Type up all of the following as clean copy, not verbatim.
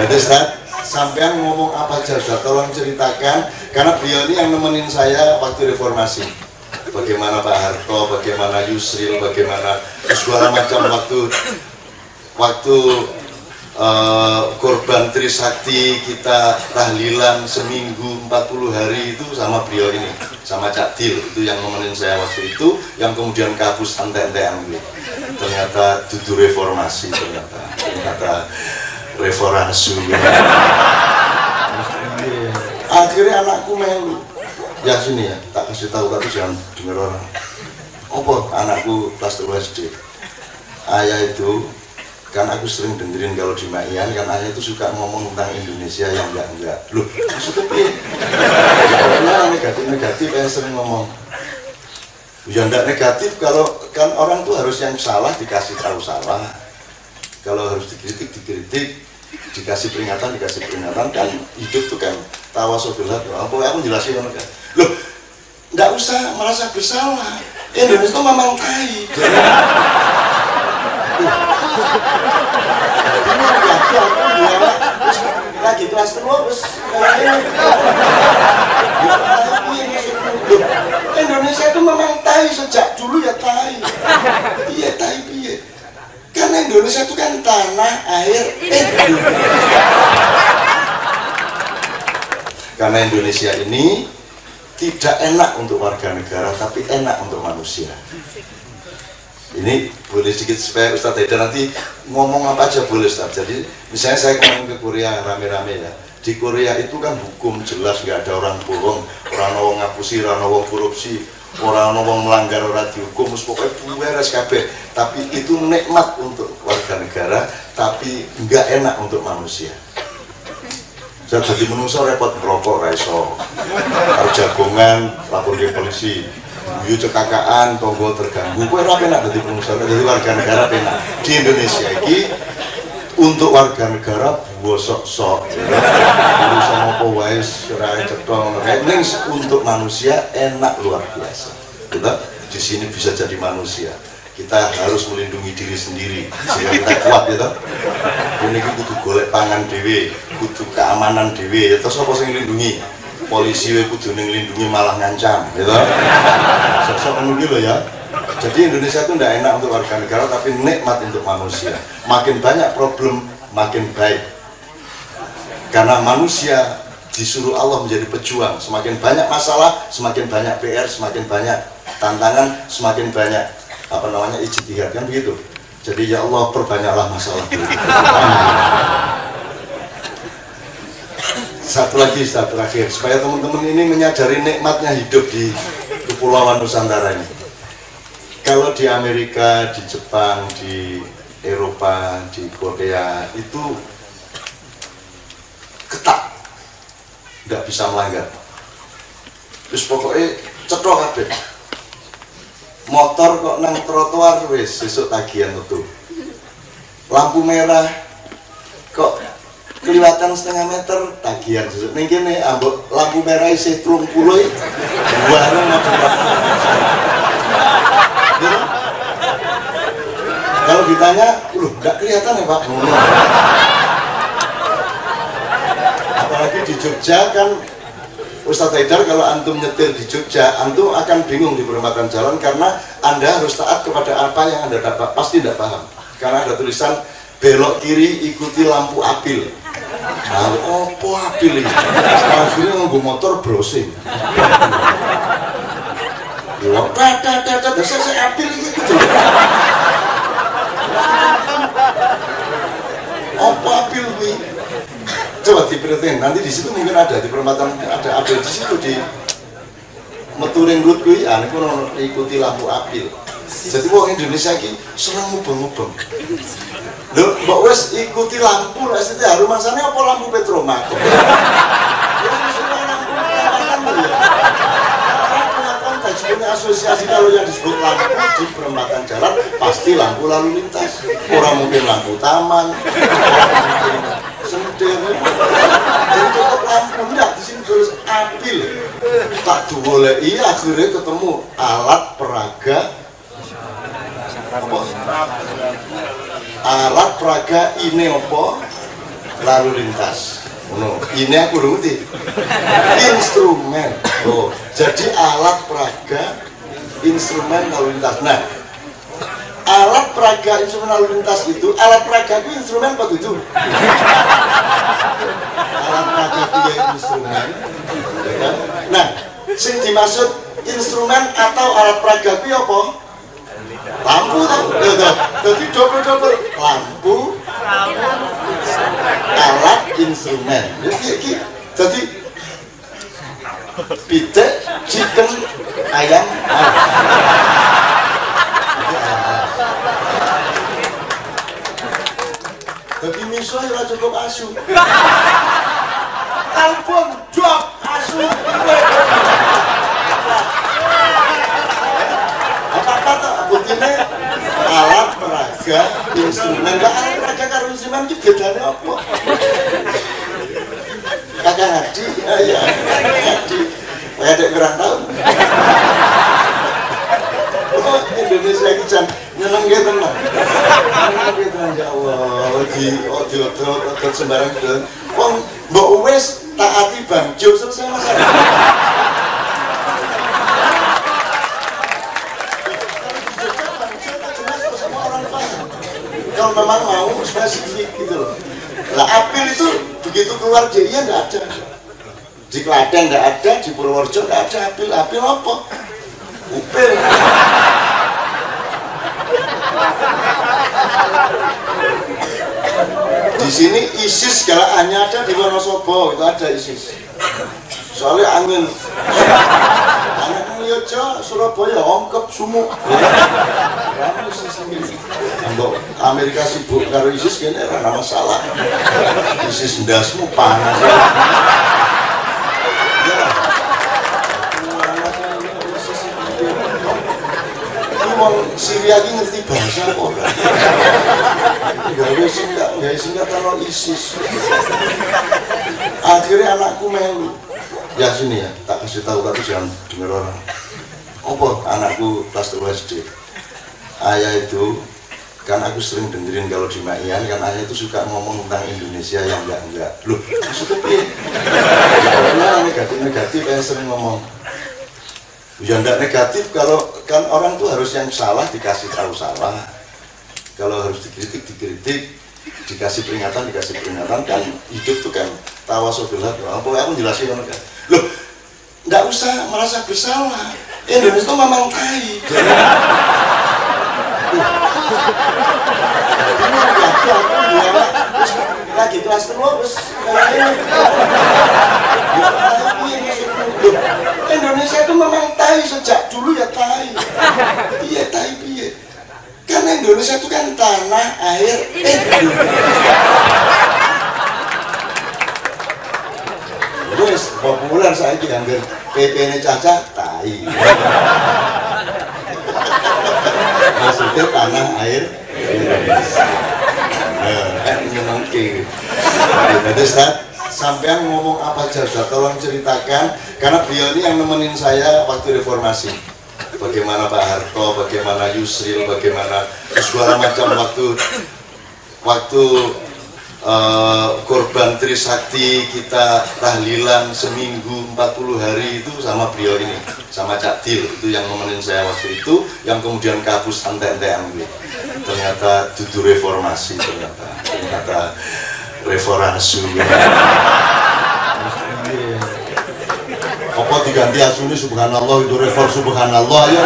Jadi Ustaz, sampean ngomong apa aja Ustaz, tolong ceritakan, karena beliau ini yang nemenin saya waktu reformasi. Bagaimana Pak Harto, bagaimana Yusril, bagaimana segala macam waktu korban Trisakti kita tahlilan seminggu 40 hari itu sama beliau ini, sama Cak Dil itu yang nemenin saya waktu itu, yang kemudian kabus ante-antean gitu. Ternyata duduk reformasi, ternyata reformasi gitu. Akhirnya anakku melu, ya sini ya, tak kasih tahu tapi jangan denger orang. Apa anakku kelas 3 SD, ayah itu kan aku sering dengerin kalau di Ma'ian, kan ayah itu suka ngomong tentang Indonesia yang enggak. Loh, maksudnya piye? Karena negatif yang sering ngomong. Ya enggak negatif, kalau kan orang tuh harus yang salah dikasih tahu salah. Kalau harus dikritik, dikasih peringatan, kan hidup tuh kan tawasobillah. Apa aku jelasin kan? Loh, enggak usah merasa bersalah. Indonesia itu memang tai. Lagi kelas terus Indonesia itu memang tai, sejak dulu ya tai. Iya tai piye? Karena Indonesia itu kan tanah air Indonesia. Karena Indonesia ini tidak enak untuk warga negara, tapi enak untuk manusia. Ini boleh sedikit supaya Ustadz Haidar nanti ngomong apa aja boleh Ustadz. Jadi misalnya saya kemarin ke Korea rame-rame ya. Di Korea itu kan hukum jelas, nggak ada orang bohong, orang wong ngapusi, orang wong korupsi, orang wong melanggar, orang dihukum, pokoknya beres kabeh. Tapi itu nikmat untuk warga negara, tapi nggak enak untuk manusia. Saya jadi menungso repot merokok raiso, harus jagongan, lapor ke polisi. Yuk cekakaan, tonggo terganggu, kue ora penak dadi pengusaha, dadi warga negara penak. Di Indonesia ini untuk warga negara bosok-sok, urusan apa wae serai cetong, ning untuk manusia enak luar biasa. Kita di sini bisa jadi manusia. Kita harus melindungi diri sendiri sehingga kita kuat gitu. Ini kudu golek pangan dhewe, kudu keamanan dhewe. Terus apa sing nglindungi? Polisi kudu nglindungi malah ngancam gitu. Sok-sok ngono lho ya. Jadi Indonesia itu tidak enak untuk warga negara tapi nikmat untuk manusia. Makin banyak problem makin baik. Karena manusia disuruh Allah menjadi pejuang. Semakin banyak masalah, semakin banyak PR, semakin banyak tantangan, semakin banyak ijtihad, kan begitu. Jadi ya Allah perbanyaklah masalah dulu. Satu lagi, satu terakhir, supaya teman-teman ini menyadari nikmatnya hidup di Kepulauan Nusantara ini. Kalau di Amerika, di Jepang, di Eropa, di Korea itu ketat, nggak bisa melanggar. Terus pokoknya cetok kabeh. Motor kok nang trotoar wis sesuk tagihan metu. Lampu merah kok kelihatan setengah meter tagihan sesuk. Ning kene ambek lampu merah isih 30 buahnya macam ya. Kalau ditanya, loh nggak kelihatan ya Pak? Apalagi di Jogja kan Ustadz Haidar, kalau antum nyetir di Jogja, antum akan bingung di perempatan jalan karena Anda harus taat kepada apa yang Anda dapat, pasti tidak paham. Karena ada tulisan belok kiri ikuti lampu apil. Nah, apa apil ini? Akhirnya nganggo motor browsing. Ya, saya apil gitu. Apa apil ini? Coba diperhatiin, nanti di situ mungkin ada di perempatan ada di situ di meturing road kuwi, niku ikuti lampu apil. Jadi wong Indonesia iki seneng mubeng-mubeng. Lho, mbok wis ikuti lampu lek sithik haru masane apa lampu Petromak. Ya wis lampu perempatan ya. Punya konteks, punya asosiasi kalau yang disebut lampu di perempatan jalan pasti lampu lalu lintas. Orang mungkin lampu taman, sentir, jadi cukup lampu enggak di sini tulis apil. Tak digoleki akhirnya ketemu alat peraga apa? Alat peraga ini apa? lalu lintas. Ini aku ngerti. Instrumen. Oh, jadi alat peraga instrumen lalu lintas. Nah, alat peraga instrumen lalu lintas itu, alat peraga itu instrumen apa tujuh? Alat peraga itu ya instrumen. Ya kan? Nah, sing dimaksud instrumen atau alat peraga itu apa? Lampu toh. Jadi double lampu, alat instrumen. Jadi pitik, chicken, ayam. Jadi miso ya cukup asu. Album job asu. Apa-apa buktinya alat peraga instrumen. Lah alat peraga karo instrumen iki bedane apa? Kakak Hadi, ya Hadi. Kayak dek kurang tahu. Oh, Indonesia iki jan nyeneng ge tenan. Nyeneng ge tenan ya Allah. Ojo sembarang gitu. Wong mbok wis taati Bang Jo selesai masalah. Kalau memang mau spesifik gitu loh. Lah apel itu begitu keluar jadinya nggak ada. Di Klaten nggak ada, di Purworejo nggak ada apel. Apel apa? Upil. Di sini ISIS galaannya ada di Wonosobo, itu ada ISIS. Soalnya angin Yojo, Surabaya, ongkep, sumuk. Karena ISIS ini untuk Amerika sibuk karo ISIS kayaknya karena masalah. ISIS ndasmu panas. Wong Syria ini ngerti bahasa apa ora? Gak singkat kalau ISIS. Akhirnya anakku melu. Ya sini ya, tak kasih tahu tapi jangan dengar orang. Apa anakku kelas 2 SD. Ayah itu kan aku sering dengerin kalau di Ma'ian kan ayah itu suka ngomong tentang Indonesia yang enggak. Loh, maksudnya piye? Karena negatif yang sering ngomong. Ya enggak negatif kalau kan orang tuh harus yang salah dikasih tahu salah. Kalau harus dikritik, dikasih peringatan kan hidup tuh kan tawasobillah. Apa aku jelasin kan? Loh, enggak usah merasa bersalah. Indonesia itu memang tai. Lagi kelas terus Indonesia itu memang tai sejak dulu ya tai. Iya tai piye? Karena Indonesia itu kan tanah air Indonesia. Populer saya anggar PP ini caca tai. Maksudnya tanah air Indonesia. Menyenangkan. Jadi sampean ngomong apa saja, tolong ceritakan karena beliau ini yang nemenin saya waktu reformasi. Bagaimana Pak Harto, bagaimana Yusril, bagaimana segala macam waktu korban Trisakti kita tahlilan seminggu 40 hari itu sama beliau ini, sama Cak Dil itu yang nemenin saya waktu itu, yang kemudian kabus ante-antean gitu. Ternyata dudu reformasi, ternyata reformasi. Apa diganti asuni subhanallah itu reform subhanallah ya.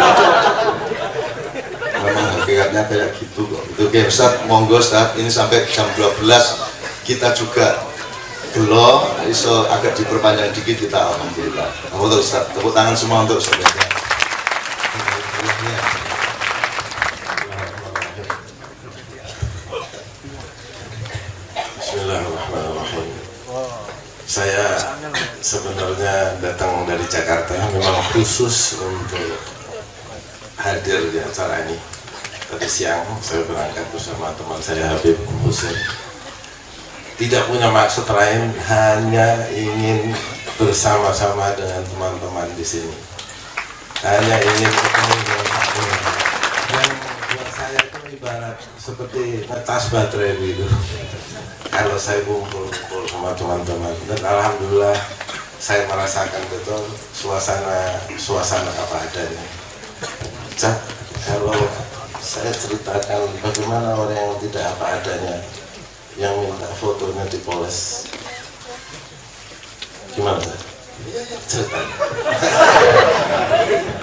Memang hakikatnya kayak gitu kok. Itu kayak Ustaz, monggo Ustaz, ini sampai jam 12 kita juga gelo, iso agak diperpanjang dikit kita alhamdulillah. Untuk Ustaz, tepuk tangan semua untuk Ustaz. Bismillahirrahmanirrahim. Saya sebenarnya datang dari Jakarta memang khusus untuk hadir di acara ini. Tadi siang saya berangkat bersama teman saya Habib Hussein. Tidak punya maksud lain, hanya ingin bersama-sama dengan teman-teman di sini. Hanya ingin ketemu dengan teman. Dan buat saya itu ibarat seperti ngetas baterai gitu. kalau saya kumpul-kumpul sama teman-teman, dan alhamdulillah saya merasakan betul suasana apa adanya. Cak, kalau saya ceritakan bagaimana orang yang tidak apa adanya yang minta fotonya dipoles, gimana Cak? Ceritanya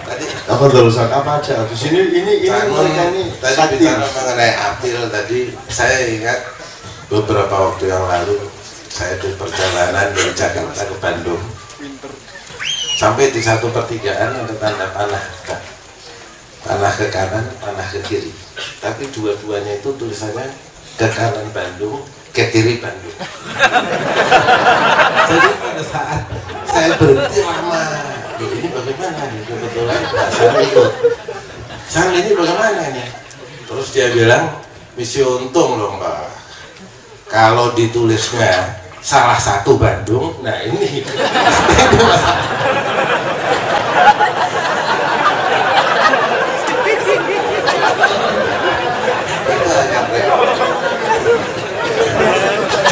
tadi apa tulisan apa aja di sini ini mereka ini tadi bicara mengenai April. Tadi saya ingat beberapa waktu yang lalu saya di perjalanan dari Jakarta ke Bandung, sampai di satu pertigaan ada tanda panah ke kanan, panah ke kiri, tapi dua-duanya itu tulisannya ke kanan Bandung, ke kiri Bandung. Jadi pada saat saya berhenti lama, ini bagaimana nih, kebetulan saya ikut sang ini bagaimana nih, terus dia bilang misi untung loh Mbak, kalau ditulisnya salah satu Bandung, nah ini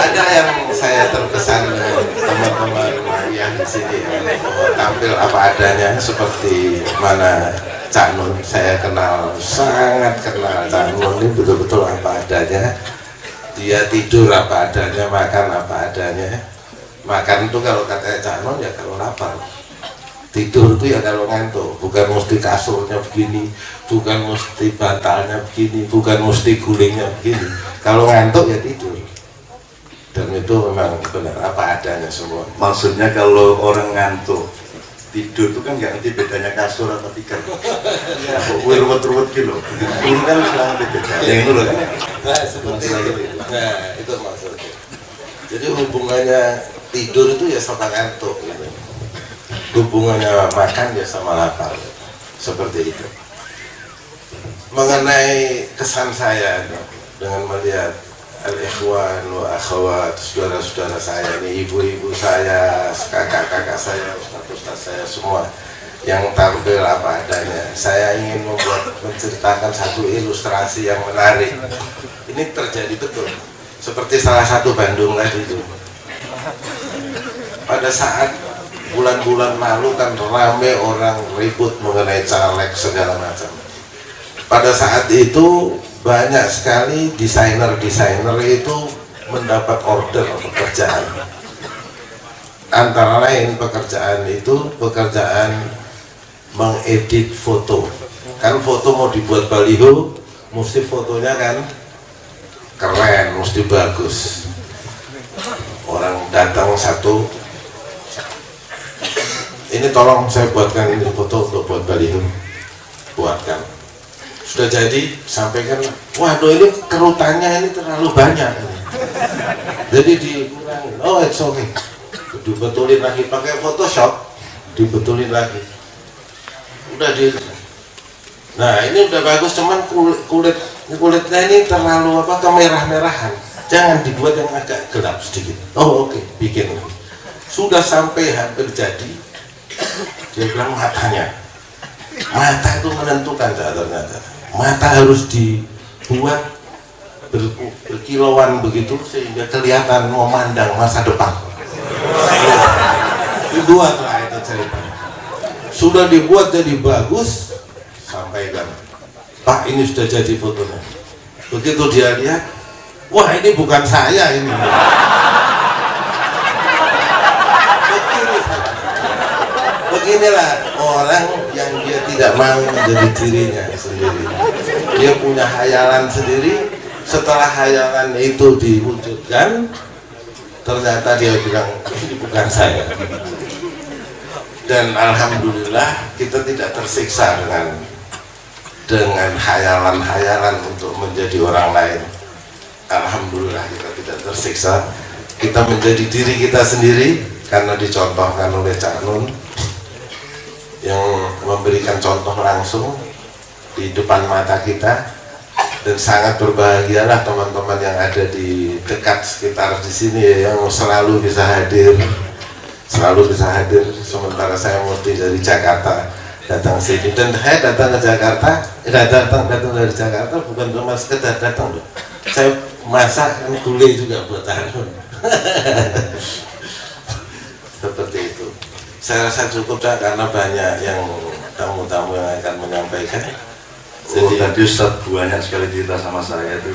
ada yang saya terkesan teman-teman yang di sini tampil apa adanya seperti mana Cak Nun. Saya sangat kenal Cak Nun, ini betul-betul apa adanya. Dia tidur apa adanya, makan apa adanya. Makan itu kalau kata Cak Nun ya kalau lapar, tidur itu ya kalau ngantuk, bukan mesti kasurnya begini, bukan mesti bantalnya begini, bukan mesti gulingnya begini. Kalau ngantuk ya tidur. Dan itu memang benar apa adanya semua. Maksudnya kalau orang ngantuk tidur itu kan nggak ngerti bedanya kasur atau tikar. Gue ruwet-ruwet gitu. Ini kan selalu beda. Yang itu loh kan. Nah seperti itu. Nah itu maksudnya. Jadi hubungannya tidur itu ya sama ngantuk gitu. Hubungannya makan ya sama lapar. Seperti itu. Mengenai kesan saya dengan melihat al-ikhwan wa akhwat, saudara-saudara saya ini, ibu-ibu saya, kakak-kakak saya, ustaz-ustaz saya semua yang tampil apa adanya. Saya ingin menceritakan satu ilustrasi yang menarik. Ini terjadi betul seperti salah satu Bandung tadi itu. Pada saat bulan-bulan lalu kan rame orang ribut mengenai caleg segala macam. Pada saat itu banyak sekali desainer-desainer itu mendapat order pekerjaan. Antara lain pekerjaan itu pekerjaan mengedit foto. Kan foto mau dibuat baliho, mesti fotonya kan keren, mesti bagus. Orang datang satu, ini tolong saya buatkan ini foto untuk buat baliho, buatkan. Sudah jadi, sampaikan, waduh ini kerutannya ini terlalu banyak ini. Jadi dikurangi, oh it's okay, dibetulin lagi pakai Photoshop, dibetulin lagi. Udah di, nah ini udah bagus, cuman kulitnya ini terlalu apa, kemerah-merahan. Jangan dibuat yang agak gelap sedikit. Oh oke, bikin. Sudah sampai hampir jadi, dia bilang matanya. Mata itu menentukan ternyata. Mata harus dibuat berkilauan begitu sehingga kelihatan memandang masa depan. Dibuatlah itu ceritanya. Sudah dibuat jadi bagus, sampaikan, Pak ini sudah jadi fotonya. Begitu dia lihat, wah ini bukan saya ini. Beginilah orang yang dia tidak mau menjadi dirinya sendiri. Dia punya hayalan sendiri. Setelah hayalan itu diwujudkan, ternyata dia bilang ini bukan saya. Dan alhamdulillah kita tidak tersiksa dengan hayalan-hayalan untuk menjadi orang lain. Alhamdulillah kita tidak tersiksa. Kita menjadi diri kita sendiri karena dicontohkan oleh Cak Nun yang memberikan contoh langsung di depan mata kita. Dan sangat berbahagialah teman-teman yang ada di dekat sekitar di sini ya, yang selalu bisa hadir, sementara saya mesti dari Jakarta datang sini. Dan saya datang ke Jakarta, datang dari Jakarta bukan cuma sekedar datang loh. Saya masak kan gulai juga buat Hanun. Seperti itu. Saya rasa cukup dah, karena banyak yang tamu-tamu yang akan menyampaikan. Jadi tadi Ustaz banyak sekali cerita sama saya itu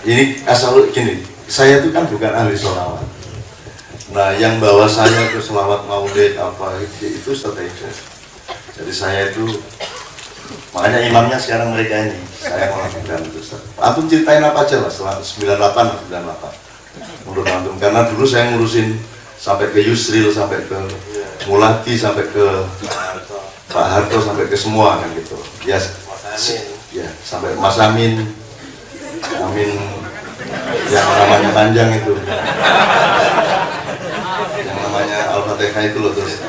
ini asal gini, saya itu kan bukan ahli sholawat. Nah, yang bawa saya ke sholawat maulid apa itu Ustaz Haidar. Jadi saya itu makanya imamnya sekarang mereka ini. Saya melakukan itu Ustaz. Antum ceritain apa aja lah setelah 98 menurut antum, karena dulu saya ngurusin sampai ke Yusril, sampai ke Mulati, sampai ke Pak Harto, sampai ke semua kan gitu. Ya, ya sampai Mas Amin yang namanya panjang itu, yang namanya Al-Fatihah itu loh, terus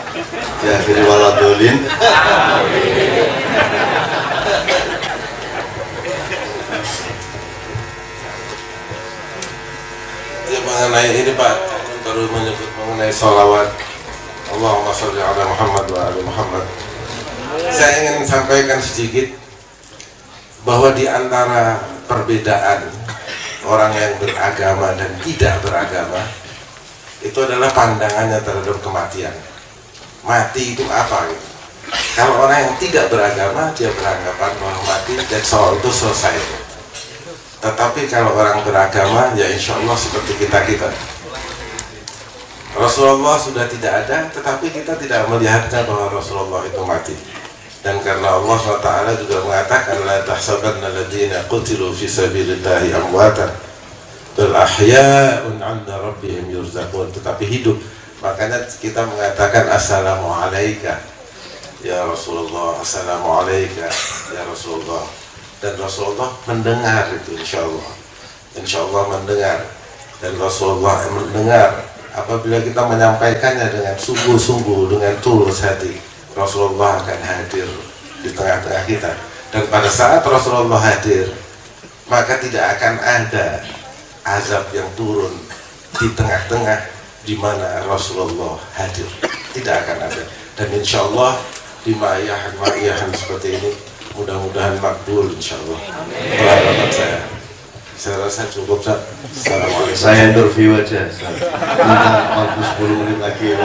ya akhiri waladolin. Ya, mengenai ini Pak, baru menyebut mengenai sholawat Allahumma sholli ala Muhammad wa ala Muhammad. Saya ingin sampaikan sedikit bahwa di antara perbedaan orang yang beragama dan tidak beragama itu adalah pandangannya terhadap kematian. Mati itu apa gitu. Kalau orang yang tidak beragama, dia beranggapan bahwa mati dan soal itu selesai. Tetapi kalau orang beragama, ya insya Allah seperti kita. Rasulullah sudah tidak ada, tetapi kita tidak melihatnya bahwa Rasulullah itu mati. Dan karena Allah SWT juga mengatakan la tahsabanna alladziina qutilu fi sabilillahi amwatan bal ahya'un 'inda rabbihim yurzaqun, tetapi hidup. Makanya kita mengatakan assalamu alayka ya Rasulullah, assalamu alayka ya Rasulullah. Dan Rasulullah mendengar itu, insya Allah mendengar. Dan Rasulullah mendengar apabila kita menyampaikannya dengan sungguh-sungguh, dengan tulus hati. Rasulullah akan hadir di tengah-tengah kita. Dan pada saat Rasulullah hadir, maka tidak akan ada azab yang turun di tengah-tengah di mana Rasulullah hadir. Tidak akan ada. Dan insya Allah di ma'iyah seperti ini mudah-mudahan makbul insya Allah. Pengalaman saya rasa cukup. Saya interview aja, minta 10 menit lagi.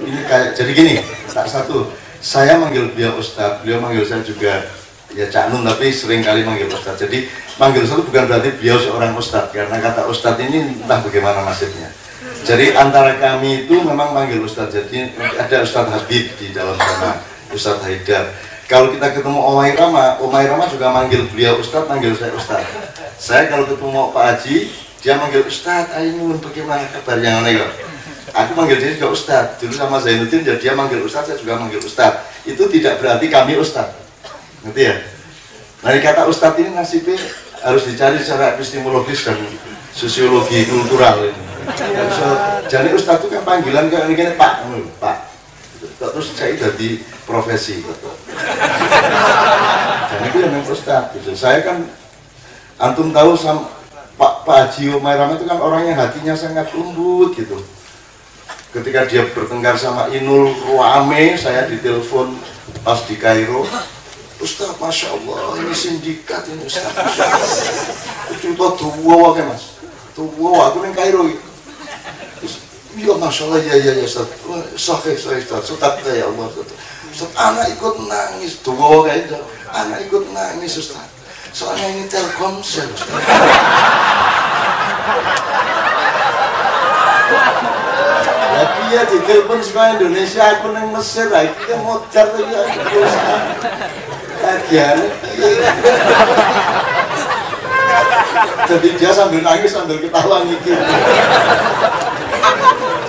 Ini kayak jadi gini, tak satu. Saya manggil beliau Ustadz, beliau manggil saya juga ya Cak Nun, tapi sering kali manggil Ustadz. Jadi manggil Ustadz bukan berarti beliau seorang Ustadz, karena kata Ustadz ini entah bagaimana nasibnya. Jadi antara kami itu memang manggil Ustadz. Jadi ada Ustadz Habib di dalam sana, Ustadz Haidar. Kalau kita ketemu Omai Rama juga manggil beliau Ustadz, manggil saya Ustadz. Saya kalau ketemu Pak Haji, dia manggil Ustadz, Ainun bagaimana kabarnya nih kok. Aku manggil dia juga Ustadz. Dulu sama Zainuddin, dia manggil Ustadz, saya juga manggil Ustadz. Itu tidak berarti kami Ustadz, ngerti ya? Nah, kata Ustadz ini nasibnya harus dicari secara epistemologis dan sosiologi kultural ini. Jadi Ustadz itu kan panggilan kayak ini Pak. Terus saya jadi profesi gitu. Dan itu yang Ustadz gitu. Saya kan antum tahu sama Pak Haji Omai Rama itu kan orangnya hatinya sangat lembut gitu. Ketika dia bertengkar sama Inul Ruame, saya ditelepon pas di Kairo, Ustaz, Masya Allah, ini sindikat ini Ustaz. Itu tuwa kan mas, tuwa aku yang Kairo. Iya Masya Allah, ya Ustaz, sahih Ustaz, Ustaz ya Allah, Ustaz, anak ikut nangis, tuwa kayak itu, anak ikut nangis Ustaz. Soalnya ini Telkomsel Ustaz. Tapi ya di telepon sekolah Indonesia, aku neng Mesir lagi kan motor tuh ya kagian. Jadi dia sambil nangis sambil ketawa mikir.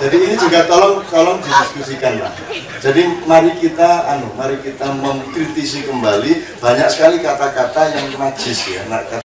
Jadi ini juga tolong didiskusikan lah. Jadi mari kita mengkritisi kembali banyak sekali kata-kata yang najis ya.